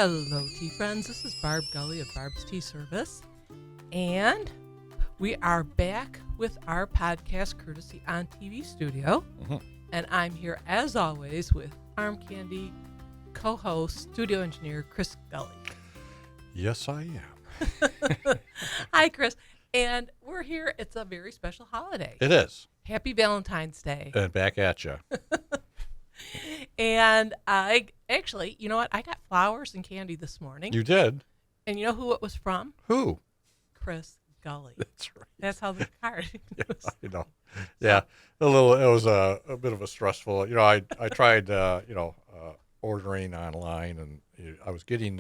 Hello, tea friends. This is Barb Gully of Barb's Tea Service, and we are back with our podcast, courtesy on TV Studio. And I'm here, as always, with Arm Candy co-host, studio engineer Chris Gully. Yes, I am. Hi, Chris. And we're here. It's a very special holiday. It is. Happy Valentine's Day. And back at you. And I actually, you know what? I got flowers and candy this morning. You did? And you know who it was from? Who? Chris Gully. That's right. That's how the card was. I know. Yeah. It was a bit of a stressful, I tried, ordering online, and I was getting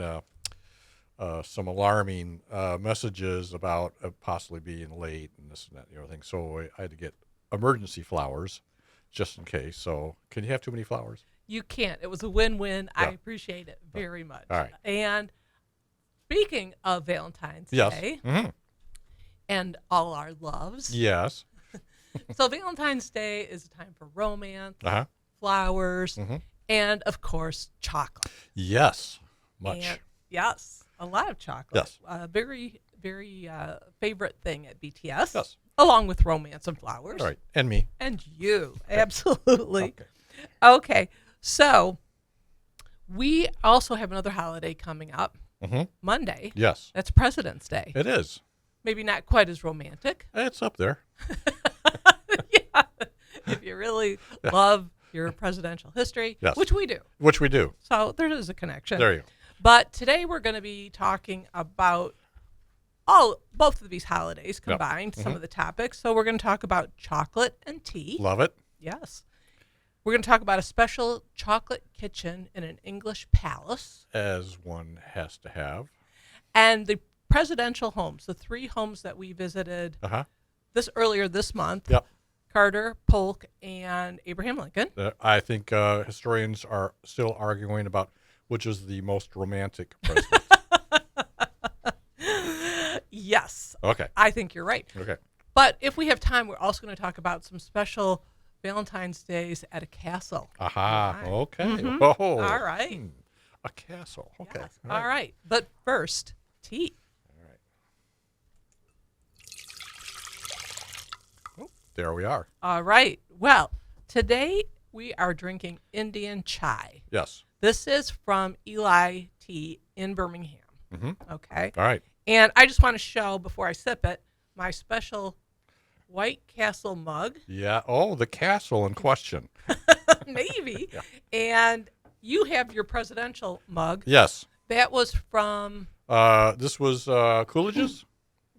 some alarming messages about possibly being late and this and that, thing. So I had to get emergency flowers just in case. So can you have too many flowers? You can't. It was a win-win. Yeah. I appreciate it very much. All right. And speaking of Valentine's Yes. Day Mm-hmm. and all our loves. Yes. So Valentine's Day is a time for romance, Uh-huh. flowers, Mm-hmm. and, of course, chocolate. Yes. Much. And, yes. A lot of chocolate. Yes. Very, very favorite thing at BTS. Yes. Along with romance and flowers. All right. And me. And you. Absolutely. Okay. Okay. So we also have another holiday coming up Mm-hmm. Monday. Yes. That's President's Day. It is. Maybe not quite as romantic. It's up there. Yeah. If you really love your presidential history, Yes. which we do. Which we do. So there is a connection. There you go. But today we're going to be talking about both of these holidays combined, some of the topics. So we're going to talk about chocolate and tea. Love it. Yes. We're going to talk about a special chocolate kitchen in an English palace. As one has to have. And the presidential homes, the 3 homes that we visited Uh-huh. earlier this month. Yep. Carter, Polk, and Abraham Lincoln. I think historians are still arguing about which is the most romantic president. Yes. Okay. I think you're right. Okay. But if we have time, we're also going to talk about some special Valentine's Days at a castle. Aha. All right. Okay. Mhm. Oh. All right. A castle. Okay. Yes. All right. But first, tea. All right. Oh, there we are. All right. Well, today we are drinking Indian chai. Yes. This is from Eli Tea in Birmingham. Mm-hmm. Okay. All right. And I just want to show, before I sip it, my special White Castle mug. Yeah. Oh, the castle in question. Maybe. Yeah. And you have your presidential mug. Yes. That was from This was Coolidge's?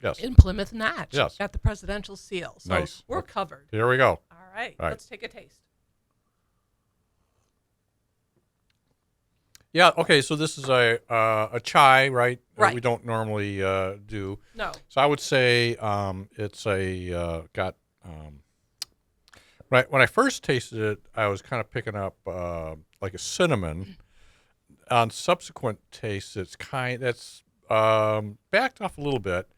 Yes. in Plymouth Notch. Yes. Got the presidential seal. So Nice. we're Okay. covered. Here we go. All right. All right. Let's take a taste. Yeah. Okay. So this is a chai, right? Right. We don't normally do. No. So I would say it's when I first tasted it, I was kind of picking up like a cinnamon. On subsequent tastes, it's backed off a little bit.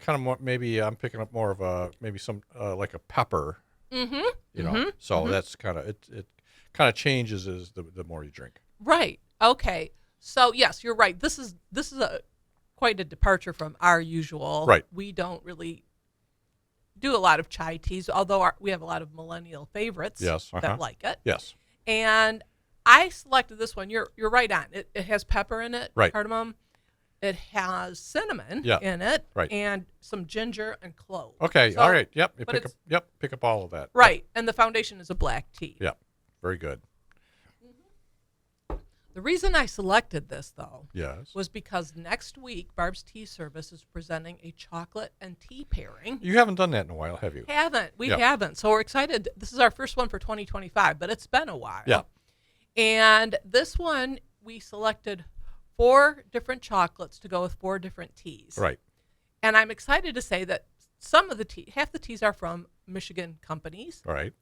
Kind of more, maybe I'm picking up more of maybe some like a pepper. Mm-hmm. So that's kind of it kind of changes as the more you drink. Right. Okay. So yes, you're right. This is quite a departure from our usual. Right. We don't really do a lot of chai teas, although we have a lot of millennial favorites Yes. that like it. Yes. And I selected this one. You're right on. It has pepper in it, Right. cardamom. It has cinnamon Yeah. in it, Right. and some ginger and clove. Okay. So- All right. Yep. You but pick up. Yep. Pick up all of that. Right. And the foundation is a black tea. Yeah. Very good. The reason I selected this, though, Yes. was because next week, Barb's Tea Service is presenting a chocolate and tea pairing. You haven't done that in a while, have you? We Yeah. haven't. So we're excited. This is our first one for 2025, but it's been a while. Yeah. And this one, we selected 4 different chocolates to go with 4 different teas. Right. And I'm excited to say that some of the half the teas are from Michigan companies. All right.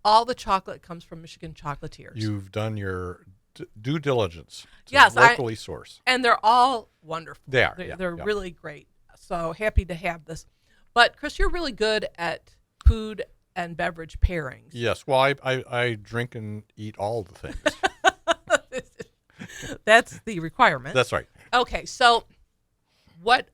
All the chocolate comes from Michigan chocolatiers. You've done your due diligence. To Yes, locally source. And they're all wonderful. They are. They're really great. So happy to have this. But Chris, you're really good at food and beverage pairings. Yes. Well, I drink and eat all the things. That's the requirement. That's right. Okay, so what?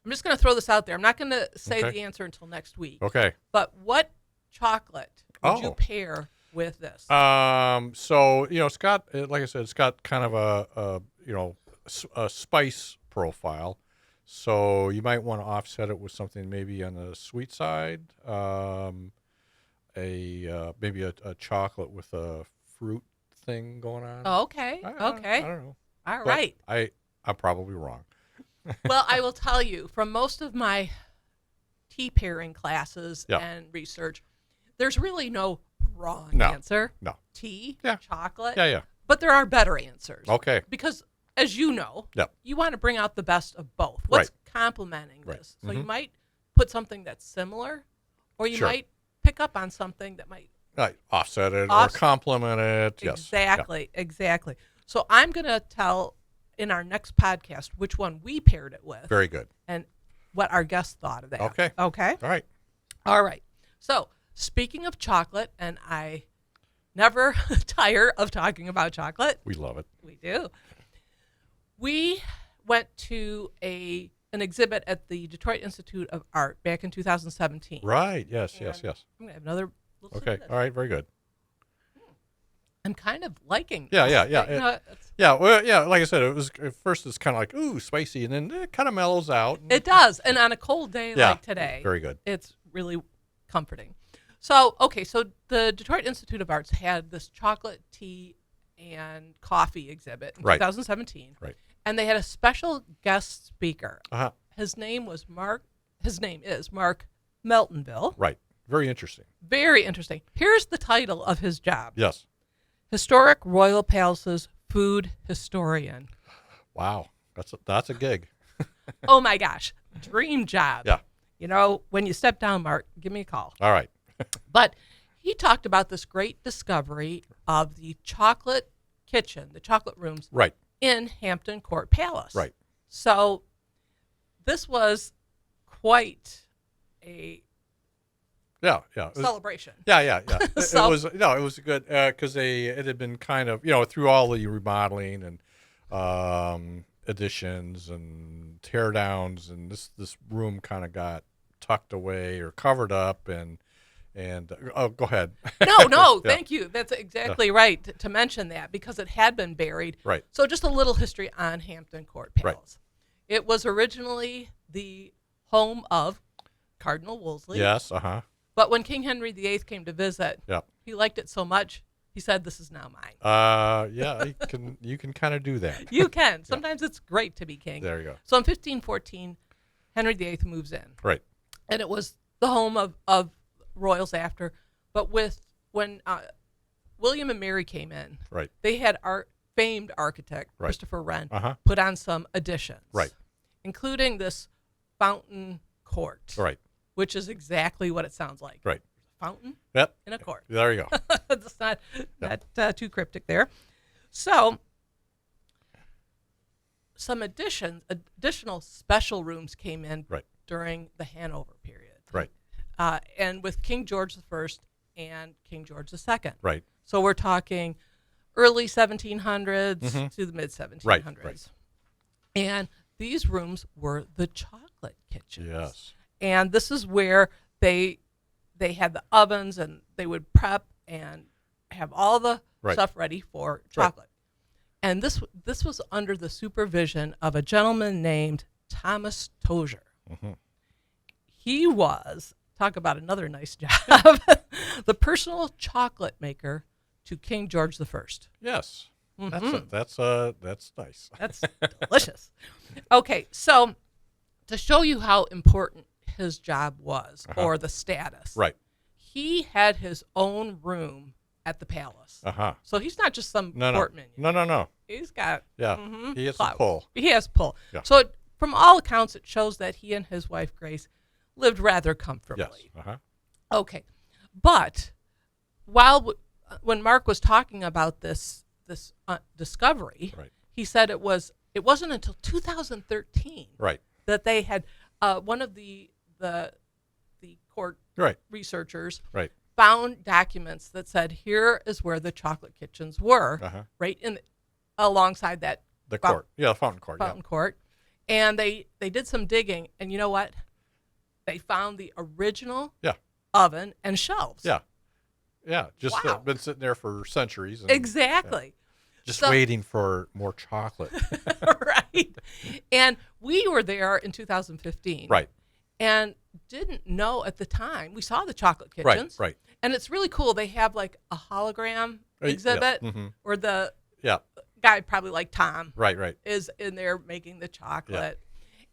I'm just going to throw this out there. I'm not going to say Okay. the answer until next week. Okay. But what chocolate would you Oh. pair with this? So it's got, like I said, it's got kind of a spice profile. So you might want to offset it with something maybe on the sweet side. Maybe a chocolate with a fruit thing going on. Oh, okay. Okay. I don't know. All But right. I'm probably wrong. Well, I will tell you, from most of my tea pairing classes Yeah. and research, there's really no wrong No. answer. No. Tea, Yeah. chocolate. Yeah. But there are better answers. Okay. Because, as you know, Yep. you want to bring out the best of both. What's Right. complementing Right. this? So you Mhm. might put something that's similar, or you Sure. might pick up on something that might Right. Offset it or Offset. complement it. Yes. exactly, exactly. So I'm going to tell in our next podcast which one we paired it with Very good. and what our guests thought of that. Okay. Okay. All right. All right. So speaking of chocolate, and I never tire of talking about chocolate. We love it. We do. We went to an exhibit at the Detroit Institute of Art back in 2017. Right. Yes. And Yes. Yes. I'm going to have another little sip Okay. of this. All right. Very good. I'm kind of liking Yeah, this. yeah, yeah. You know, it's- Yeah. Well, yeah. Like I said, it was at first it's kind of like ooh spicy, and then it kind of mellows out. it does. And on a cold day Yeah, like today, Very good. it's really comforting. So, okay, so the Detroit Institute of Arts had this chocolate tea and coffee exhibit in Right. 2017. Right. And they had a special guest speaker. Uh-huh. His name is Mark Meltonville. Right. Very interesting. Very interesting. Here's the title of his job. Yes. Historic Royal Palaces Food Historian. Wow. That's a gig. Oh my gosh. Dream job. Yeah. You know, when you step down, Mark, give me a call. All right. But he talked about this great discovery of the chocolate kitchen, the chocolate rooms Right. in Hampton Court Palace. Right. So this was quite a Yeah. Yeah. It was- celebration. Yeah. It So- was it was good because it had been kind of through all the remodeling and additions and tear downs, and this room kind of got tucked away or covered up and oh, go ahead. No, Yeah. thank you. That's exactly right to mention that because it had been buried. Right. So just a little history on Hampton Court Right. Palace. It was originally the home of Cardinal Wolsey. Yes. Uh-huh. But when King Henry VIII came to visit, Yeah. he liked it so much, he said, "This is now mine." Yeah, you can kind of do that. You can. Sometimes it's great to be king. There you go. So in 1514, Henry VIII moves in. Right. And it was the home of royals after. But when William and Mary came in, Right. they had famed architect Right. Christopher Wren Uh-huh. put on some additions. Right. Including this fountain court. Right. Which is exactly what it sounds like. Right. Fountain Yep. in a court. There you go. It's not too cryptic there. So some additional special rooms came in Right. during the Hanover period. Right. And with King George I and King George II. Right. So we're talking early 1700s Mhm. to the mid 1700s. Right. And these rooms were the chocolate kitchens. Yes. And this is where they had the ovens and they would prep and have all the Right. stuff ready for chocolate. And this was under the supervision of a gentleman named Thomas Tozier. Mhm. He was, talk about another nice job, the personal chocolate maker to King George I. Yes. Mhm. That's nice. That's delicious. Okay, so to show you how important his job was, Uh-huh. or the status, Right. he had his own room at the palace. Uh-huh. So he's not just some No. court minion. No. He's got Yeah. mhm, He has clout. a pull. He has pull. Yeah. So from all accounts, it shows that he and his wife Grace lived rather comfortably. Yes. Uh-huh. Okay, but when Mark was talking about this discovery, Right. he said it wasn't until 2013 Right. that they had one of the court Right. researchers Right. found documents that said here is where the chocolate kitchens were, Uh-huh. right in alongside that The court. Yeah, the fountain court. fountain court. And they did some digging, and you know what? They found the original oven and shelves. Yeah. Yeah. Just Wow. been sitting there for centuries. And, Exactly. just waiting for more chocolate. Right. And we were there in 2015. Right. And didn't know at the time. We saw the chocolate kitchens. Right. And it's really cool. They have like a hologram exhibit where the guy, probably like Tom, Right. is in there making the chocolate.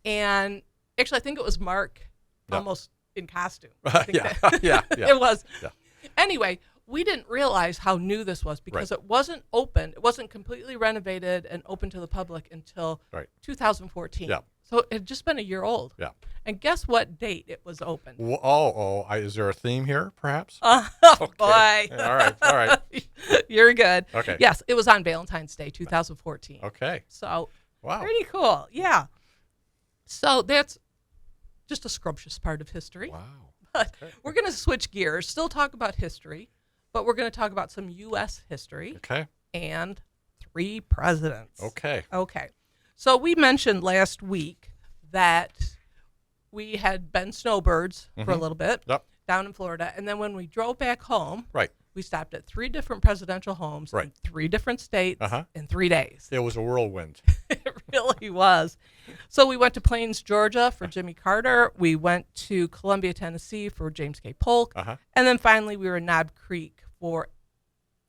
And actually, I think it was Mark almost in costume. I think Yeah. It was. Yeah. Anyway, we didn't realize how new this was because it wasn't open. It wasn't completely renovated and open to the public until 2014. Yeah. So it had just been a year old. Yeah. And guess what date it was opened? Is there a theme here, perhaps? Oh, okay. boy. All right. You're good. Okay. Yes, it was on Valentine's Day, 2014. Okay. So wow. Pretty cool. Yeah. So that's just a scrumptious part of history. Wow. But we're going to switch gears, still talk about history, but we're going to talk about some U.S. history. Okay. And 3 presidents. Okay. So we mentioned last week that we had been snowbirds for a little bit down in Florida. And then when we drove back home, we stopped at 3 different presidential homes in 3 different states in 3 days. It was a whirlwind. It really was. So we went to Plains, Georgia for Jimmy Carter. We went to Columbia, Tennessee for James K. Polk. And then finally we were in Knob Creek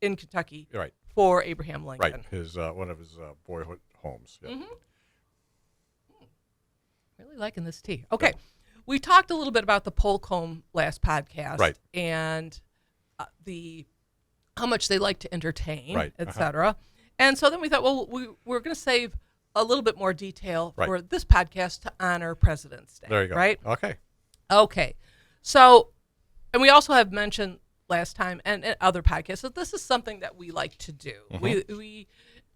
in Kentucky for Abraham Lincoln. Right. His one of his boyhood homes. Yeah. Really liking this tea. Okay. We talked a little bit about the Polk home last podcast and how much they like to entertain, etc. And so then we thought, well, we're going to save a little bit more detail for this podcast to honor President's Day. There you go. Right? Okay. So, and we also have mentioned last time and other podcasts that this is something that we like to do. We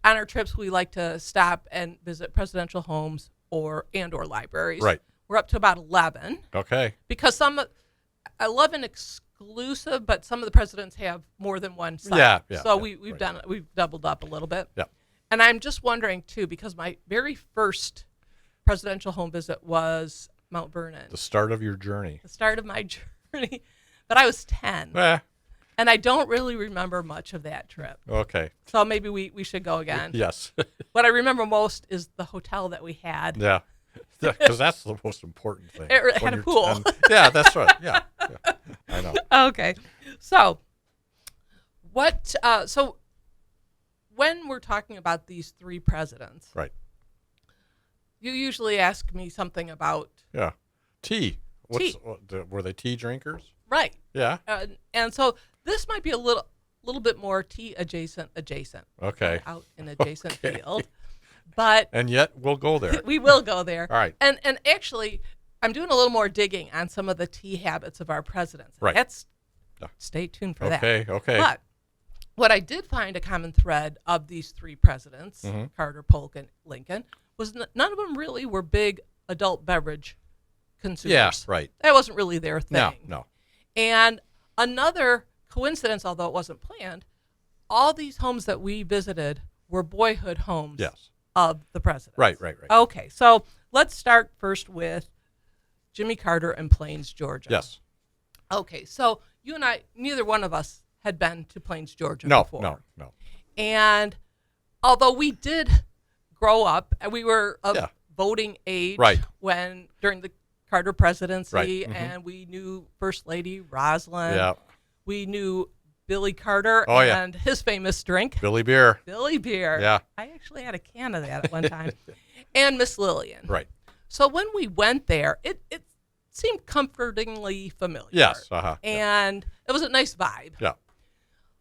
on our trips, we like to stop and visit presidential homes or libraries. Right. We're up to about 11. Okay. Because 11 exclusive, but some of the presidents have more than one site. So we've doubled up a little bit. Yeah. And I'm just wondering too, because my very first presidential home visit was Mount Vernon. The start of your journey. The start of my journey. But I was 10. And I don't really remember much of that trip. Okay. So maybe we should go again. Yes. What I remember most is the hotel that we had. Yeah. Because that's the most important thing. It had a pool. Yeah, that's right. Yeah. I know. Okay. So so when we're talking about these 3 presidents, you usually ask me something about tea. Tea. Were they tea drinkers? Right. Yeah. And so this might be a little bit more tea adjacent. Okay. Out in adjacent field. But and yet we'll go there. We will go there. All right. And actually, I'm doing a little more digging on some of the tea habits of our presidents. Right. Stay tuned for that. Okay. But what I did find a common thread of these 3 presidents, Carter, Polk, and Lincoln, was none of them really were big adult beverage consumers. Yeah, right. That wasn't really their thing. No. And another coincidence, although it wasn't planned, all these homes that we visited were boyhood homes of the presidents. Right. Okay, so let's start first with Jimmy Carter and Plains, Georgia. Yes. Okay, so you and I, neither one of us had been to Plains, Georgia before. No. And although we did grow up, and we were of voting age during the Carter presidency, and we knew First Lady Rosalind. Yeah. We knew Billy Carter and his famous drink. Billy Beer. Yeah. I actually had a can of that at one time. And Miss Lillian. Right. So when we went there, it seemed comfortingly familiar. Yes. And it was a nice vibe. Yeah.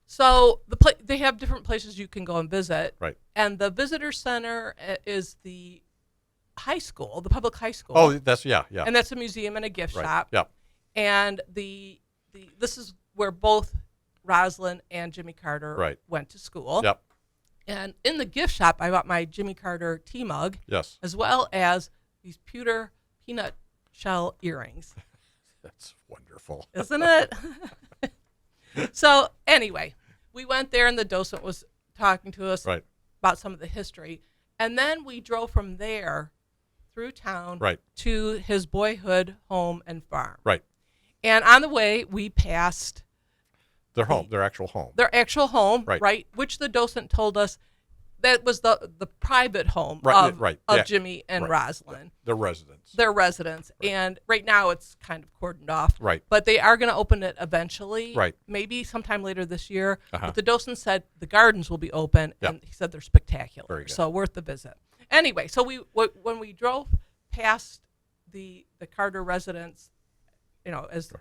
So they have different places you can go and visit. Right. And the visitor center is the high school, the public high school. Oh, that's And that's a museum and a gift shop. Yeah. And this is where both Rosalind and Jimmy Carter went to school. Yep. And in the gift shop, I bought my Jimmy Carter tea mug. Yes. As well as these pewter peanut shell earrings. That's wonderful. Isn't it? So anyway, we went there and the docent was talking to us about some of the history. And then we drove from there through town Right. to his boyhood home and farm. Right. And on the way, we passed Their home, their actual home. their actual home, Right. which the docent told us that was the private home Right. of Yeah. Jimmy and Right. Rosalind. Their residence. Their residence. Right. And right now it's kind of cordoned off. Right. But they are going to open it eventually. Right. Maybe sometime later this year. Uh-huh. But the docent said the gardens will be open, Yep. and he said they're spectacular. Very good. So worth the visit. Anyway, so when we drove past the Carter residence, as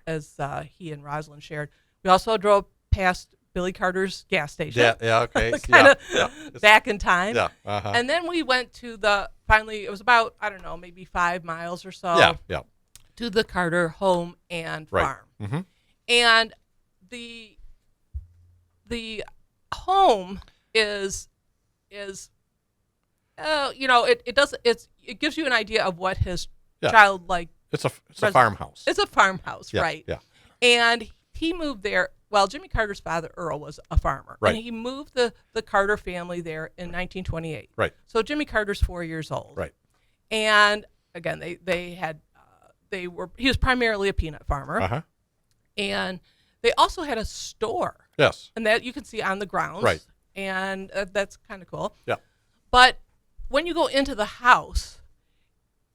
he and Rosalind shared, we also drove past Billy Carter's gas station. Yeah, okay. kind of yeah. back in time. Yeah. Uh-huh. And then we went to finally, it was about, I don't know, maybe 5 miles or so. Yeah. To the Carter home and Right. farm. Mm-hmm. And the home is it gives you an idea of what his childlike. It's a farmhouse. It's a farmhouse, Yeah, right? yeah. And he moved there. Well, Jimmy Carter's father, Earl, was a farmer. Right. And he moved the Carter family there in 1928. Right. So Jimmy Carter's 4 years old. Right. And again, he was primarily a peanut farmer. Uh-huh. And they also had a store. Yes. And that you can see on the grounds. Right. And that's kind of cool. Yeah. But when you go into the house,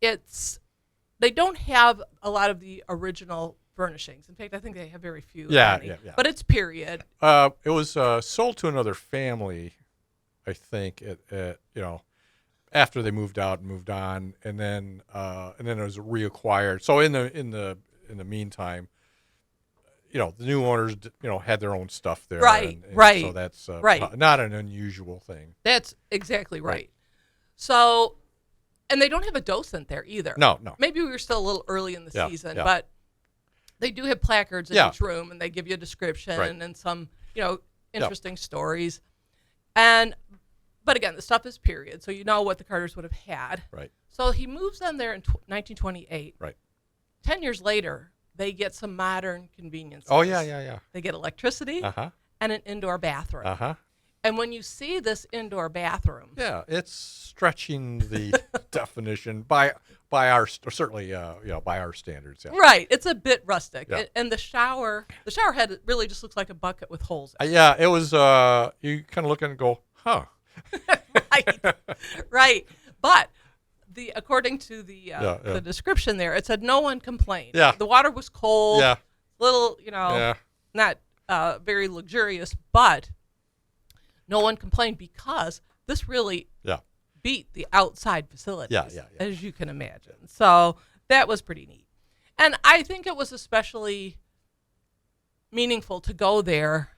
they don't have a lot of the original furnishings. In fact, I think they have very few. Yeah. But it's period. It was sold to another family, I think. After they moved out and moved on, and then it was reacquired. So in the meantime, the new owners had their own stuff there. Right. And Right. So that's right. not an unusual thing. That's exactly right. So, and they don't have a docent there either. No. Maybe we were still a little early in the season, yeah. but they do have placards in each room, and they give you a description and some, interesting stories. But again, the stuff is period, so you know what the Carters would have had. Right. So he moves them there in 1928. Right. 10 years later, they get some modern conveniences. Oh, yeah. They get electricity and an indoor bathroom. Uh-huh. And when you see this indoor bathroom, yeah, it's stretching the definition by our certainly by our standards. Yeah. right? It's a bit rustic, Yeah. and the shower head really just looks like a bucket with holes in it. Yeah, it was. You kind of look and go, huh? right. But according to the description there, it said no one complained. Yeah. The water was cold. Yeah. Little, not very luxurious, but no one complained because this really beat the outside facilities, as you can imagine. So that was pretty neat. And I think it was especially meaningful to go there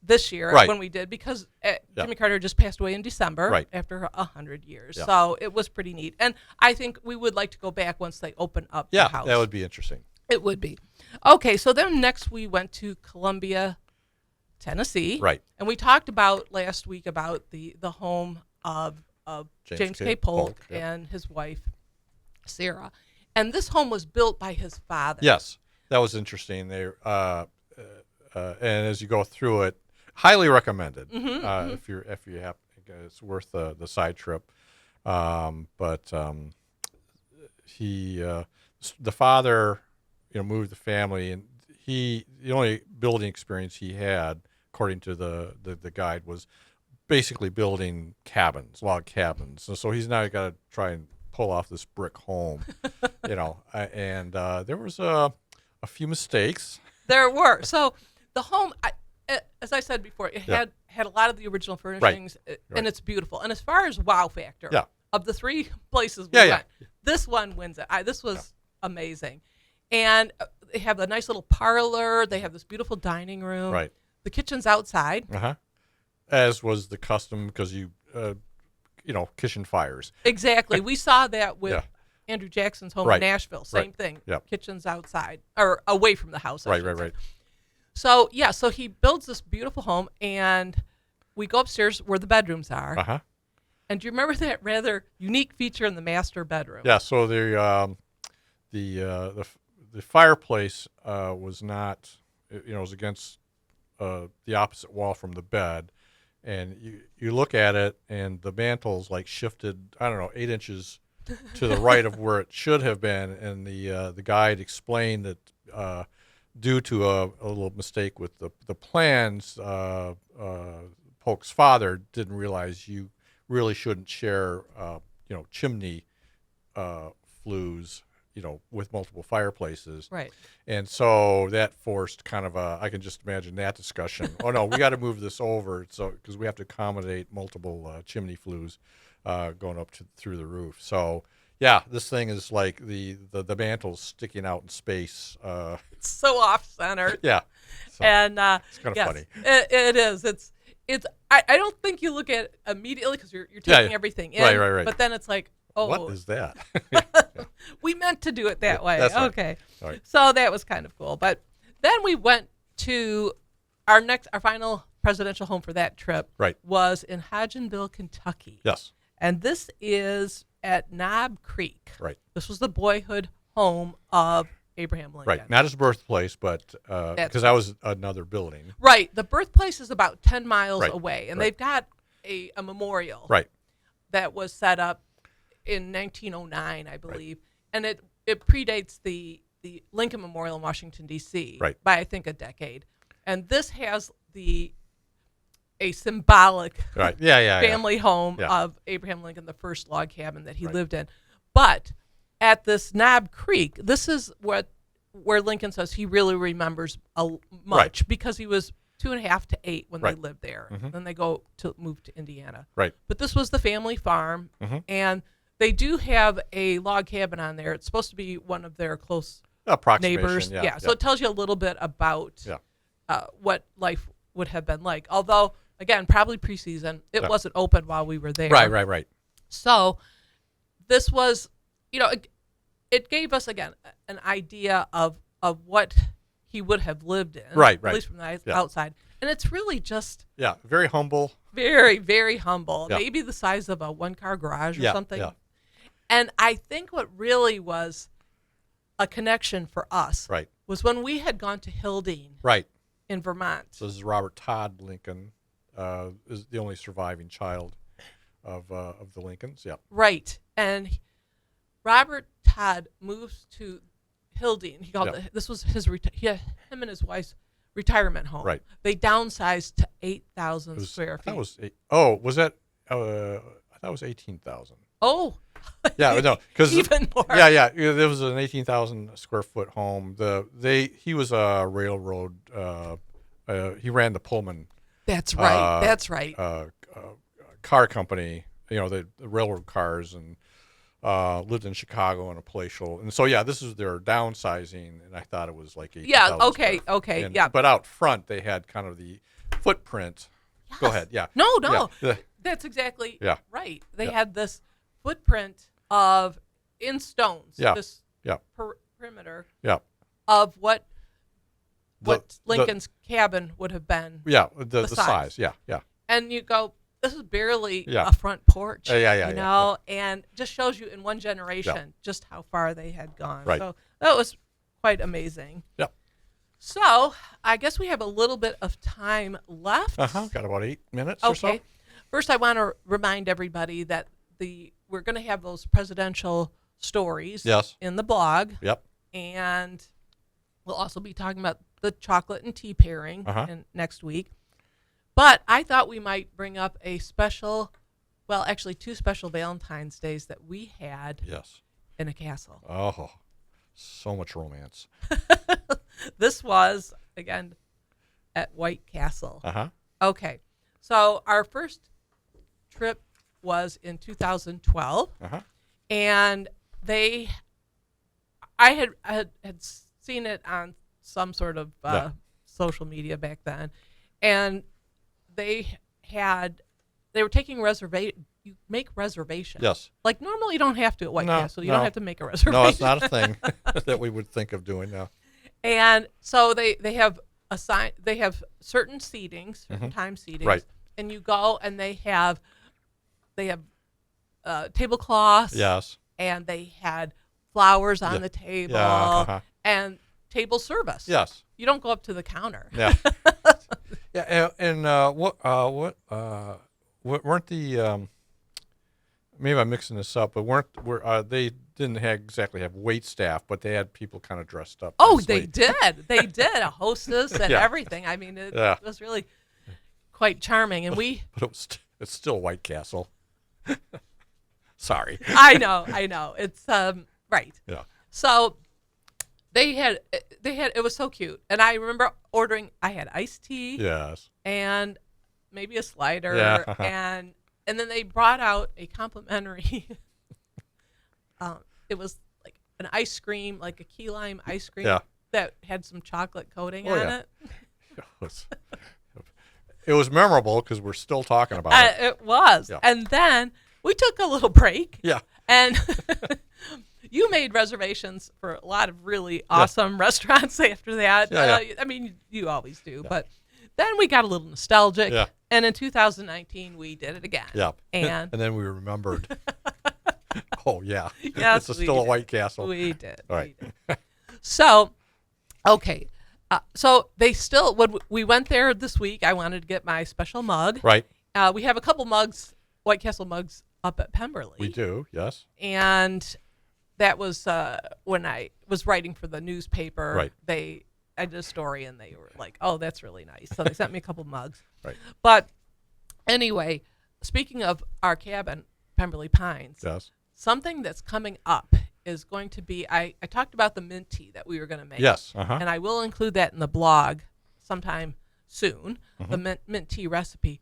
this year when we did, because Jimmy Carter just passed away in December after 100 years. Yeah. So it was pretty neat. And I think we would like to go back once they open up the house. That would be interesting. It would be. Okay, so then next we went to Columbia, Tennessee. Right. And we talked about last week about the home of James K. Polk and his wife, Sarah. And this home was built by his father. Yes, that was interesting. They and as you go through it, highly recommended. If you have, it's worth the side trip. But the father, moved the family, and the only building experience he had, according to the guide, was basically building log cabins. So he's now got to try and pull off this brick home, and there was a few mistakes. There were. So the home, as I said before, it had a lot of the original furnishings, and it's beautiful. And as far as wow factor, of the 3 places we went, this one wins it. This was amazing. And they have a nice little parlor. They have this beautiful dining room. Right. The kitchen's outside. As was the custom, because kitchen fires. Exactly. We saw that with Andrew Jackson's home in Nashville. Same thing. Yep. Kitchen's outside, or away from the house. Right. So, so he builds this beautiful home, and we go upstairs where the bedrooms are. And do you remember that rather unique feature in the master bedroom? Yeah, so the fireplace was not, it was against the opposite wall from the bed, and you look at it, and the mantle's like shifted, I don't know, 8 inches to the right of where it should have been, and the guide explained that due to a little mistake with the plans, Polk's father didn't realize you really shouldn't share, chimney flues, with multiple fireplaces. Right. And so that forced kind of I can just imagine that discussion. Oh no, we got to move this over because we have to accommodate multiple chimney flues going up through the roof. So yeah, this thing is like the mantle's sticking out in space. It's so off center. Yeah. So And it's kind of yes, funny. It is. It's. I don't think you look at it immediately because you're taking everything in. Right. But then it's like, oh, What is that? we meant to do it that way. That's right. Okay. All right. So that was kind of cool. But then we went to our final presidential home for that trip. Right. Was in Hodgenville, Kentucky. Yes. And this is at Knob Creek. Right. This was the boyhood home of Abraham Lincoln. Right. Not his birthplace, but because that was another building. Right. The birthplace is about 10 miles Right. away, and Right. they've got a memorial Right. that was set up in 1909, I believe, and it predates the Lincoln Memorial in Washington, D.C. Right. by, I think, a decade. And this has a symbolic Right. Yeah. family home Yeah. of Abraham Lincoln, the first log cabin that he Right. lived in. But at this Knob Creek, this is where Lincoln says he really remembers much because he was 2.5 to 8 when Right. they lived there. Mhm. Then they move to Indiana. Right. But this was the family farm, Mhm. and they do have a log cabin on there. It's supposed to be one of their close Approximation. neighbors. Yeah. So it tells you a little bit about what life would have been like. Although, again, probably preseason. It wasn't open while we were there. Right. So this was, it gave us, again, an idea of what he would have lived in. Right. At least from the Yeah. outside. And it's really just Yeah. Very humble. very, very humble. Yeah. Maybe the size of a one-car garage or Yeah, something. yeah. And I think what really was a connection for us Right. was when we had gone to Hildene Right. in Vermont. So this is Robert Todd Lincoln, is the only surviving child of the Lincolns. Yeah. Right. And Robert Todd moves to Hildene. He called this was his him and his wife's retirement home. Right. They downsized to 8,000 square feet. That was was that? I thought it was 18,000. Oh. Yeah, no, because even more. Yeah. There was an 18,000 square foot home. He was a railroad. He ran the Pullman. That's right. That's right. Car company. The railroad cars, and lived in Chicago in a palatial. And so this is their downsizing. And I thought it was like 18,000 Yeah. Okay. square. Okay. And, Yeah. But out front they had kind of the footprint. Yes. Go ahead. Yeah. No. Yeah. That's exactly Yeah. right. They Yeah. had this footprint in stones. Yeah. This Yeah. perimeter Yeah. of what The- Lincoln's cabin would have been. Yeah. The size. size. Yeah. And you go, this is barely Yeah. a front porch. Yeah. And just shows you in one generation just how far they had gone. Right. So that was quite amazing. Yeah. So I guess we have a little bit of time left. Got about 8 minutes or so. Okay. First, I want to remind everybody that we're going to have those presidential stories Yes. in the blog. Yep. And we'll also be talking about the chocolate and tea pairing next week. But I thought we might bring up a special, well, actually 2 special Valentine's Days that we had Yes. in a castle. Oh, so much romance. This was, again, at White Castle. Okay. So our first trip was in 2012. And I had seen it on some sort of social media back then, and they were taking reservation. You make reservations. Yes. Like normally you don't have to at White Castle. You no. don't have to make a reservation. No, it's not a thing that we would think of doing now. And so they have certain seatings, certain time seatings, Right. and you go and they have tablecloths. Yes. And they had flowers on the table and table service. Yes. You don't go up to the counter. Yeah. Yeah, and weren't the maybe I'm mixing this up, but they didn't exactly have wait staff, but they had people kind of dressed up. Oh, nicely. they did. They did a hostess and Yeah. everything. I mean, it Yeah. was really quite charming. And But it's still White Castle. Sorry. I know. It's right. Yeah. So they had it was so cute, and I remember ordering. I had iced tea Yes. and maybe a slider, Yeah. and then they brought out a complimentary. It was like an ice cream, like a key lime ice cream Yeah. that had some chocolate coating Oh, on yeah. it. It was memorable because we're still talking about it. It was, Yeah. and then we took a little break. Yeah. And you made reservations for a lot of really awesome restaurants after that. Yeah, I mean, you always do. But then we got a little nostalgic. Yeah. And in 2019, we did it again. Yeah. And then we remembered. Oh, yeah. Yes, it's we still a did. White Castle. We did. All right. We did. So, okay. So they still, when we went there this week, I wanted to get my special mug. Right. We have a couple mugs, White Castle mugs, up at Pemberley. We do, yes. And that was when I was writing for the newspaper. Right. I did a story, and they were like, "Oh, that's really nice." So they sent me a couple mugs. Right. But anyway, speaking of our cabin, Pemberley Pines, Yes. something that's coming up is going to be. I talked about the mint tea that we were going to make. Yes. Uh-huh. And I will include that in the blog sometime soon. Mm-hmm. The mint tea recipe.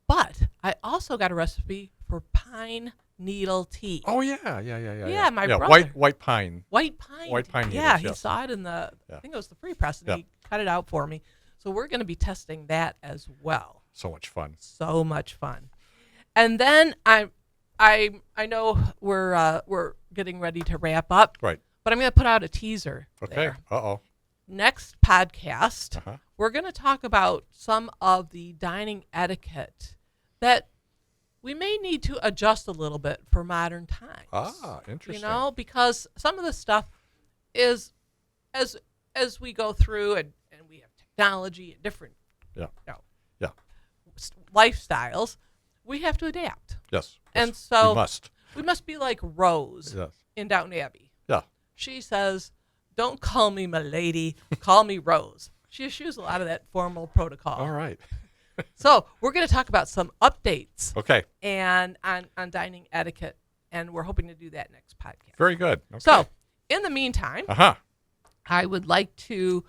But I also got a recipe for pine needle tea. Oh, yeah. Yeah. Yeah, my brother. White pine. White pine. White pine Yeah, needles, he yes. saw it in the, Yeah. I think it was the free press, and Yeah. he cut it out for me. So we're going to be testing that as well. So much fun. So much fun. And then I know we're getting ready to wrap up. Right. But I'm going to put out a teaser. Okay. There. Uh-oh. Next podcast, Uh-huh. we're going to talk about some of the dining etiquette that we may need to adjust a little bit for modern times. Ah, interesting. You know, because some of the stuff is as we go through and we have technology and different lifestyles, we have to adapt. Yes. And Yes. so we must. we must be like Rose Yes. in Downton Abbey. Yeah. She says, "Don't call me my lady, call me Rose." She eschews a lot of that formal protocol. All right. So we're going to talk about some updates Okay. and on dining etiquette, and we're hoping to do that next podcast. Very good. Okay. So in the meantime, Uh-huh. I would like to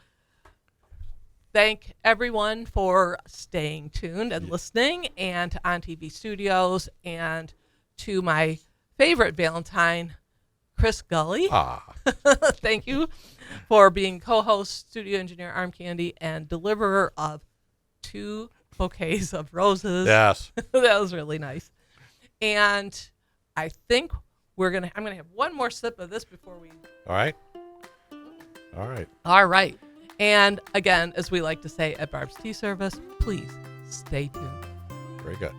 thank everyone for staying tuned and listening, and to On TV Studios, and to my favorite Valentine, Chris Gully. Ah. Thank you for being co-host, studio engineer, arm candy, and deliverer of 2 bouquets of roses. Yes. That was really nice. And I think I'm gonna have one more sip of this before we. All right. All right. All right. And again, as we like to say at Barb's Tea Service, please stay tuned. Very good.